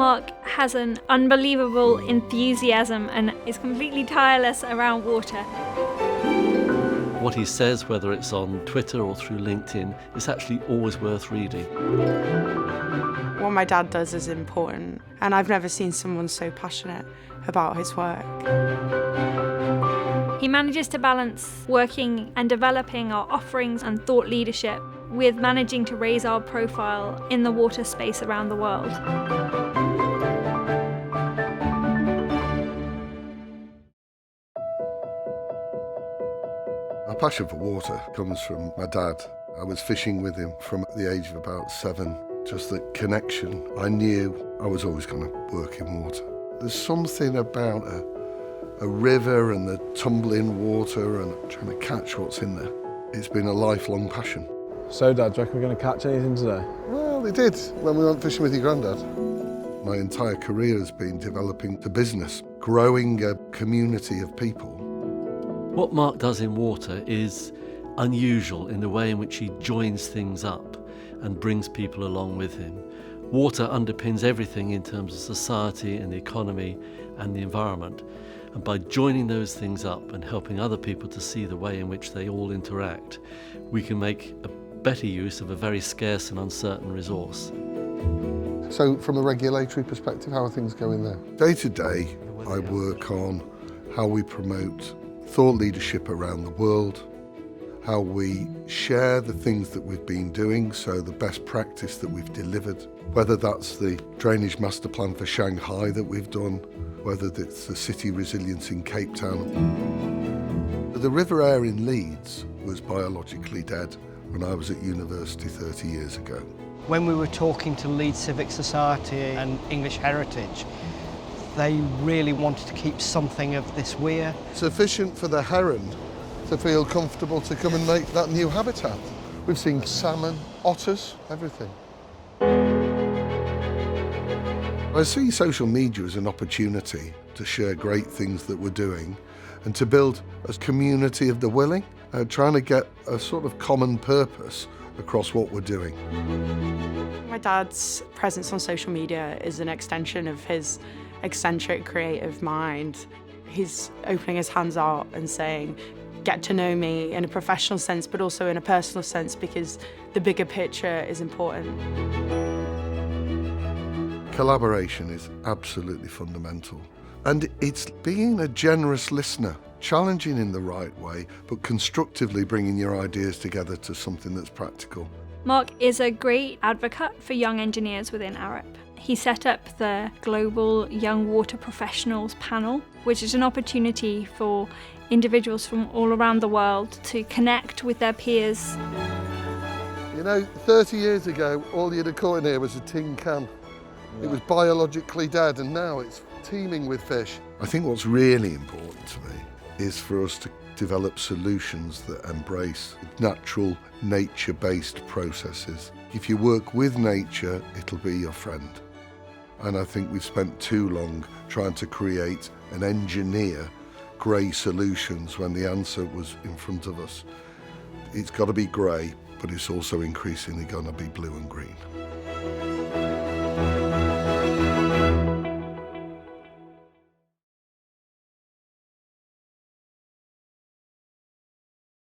Mark has an unbelievable enthusiasm and is completely tireless around water. What he says, whether it's on Twitter or through LinkedIn, is actually always worth reading. What my dad does is important, and I've never seen someone so passionate about his work. He manages to balance working and developing our offerings and thought leadership with managing to raise our profile in the water space around the world. My passion for water comes from my dad. I was fishing with him from the age of about 7. Just the connection. I knew I was always going to work in water. There's something about a river and the tumbling water and trying to catch what's in there. It's been a lifelong passion. So, Dad, do you reckon we're going to catch anything today? Well, we did when we went fishing with your granddad. My entire career has been developing the business, growing a community of people. What Mark does in water is unusual in the way in which he joins things up and brings people along with him. Water underpins everything in terms of society and the economy and the environment. And by joining those things up and helping other people to see the way in which they all interact, we can make a better use of a very scarce and uncertain resource. So from a regulatory perspective, how are things going there? Day to day, I work on how we promote thought leadership around the world, how we share the things that we've been doing, so the best practice that we've delivered, whether that's the drainage master plan for Shanghai that we've done, whether it's the city resilience in Cape Town. The river Aire in Leeds was biologically dead when I was at university 30 years ago. When we were talking to Leeds Civic Society and English Heritage, they really wanted to keep something of this weir. Sufficient for the heron to feel comfortable to come and make that new habitat. We've seen salmon, otters, everything. I see social media as an opportunity to share great things that we're doing and to build a community of the willing, trying to get a sort of common purpose across what we're doing. My dad's presence on social media is an extension of his eccentric creative mind. He's opening his hands out and saying, get to know me in a professional sense, but also in a personal sense, because the bigger picture is important. Collaboration is absolutely fundamental. And it's being a generous listener, challenging in the right way, but constructively bringing your ideas together to something that's practical. Mark is a great advocate for young engineers within Arup. He set up the Global Young Water Professionals panel, which is an opportunity for individuals from all around the world to connect with their peers. You know, 30 years ago, all you'd have caught in here was a tin can. It was biologically dead, and now it's teeming with fish. I think what's really important to me is for us to develop solutions that embrace natural, nature-based processes. If you work with nature, it'll be your friend. And I think we've spent too long trying to create and engineer grey solutions when the answer was in front of us. It's got to be grey, but it's also increasingly going to be blue and green.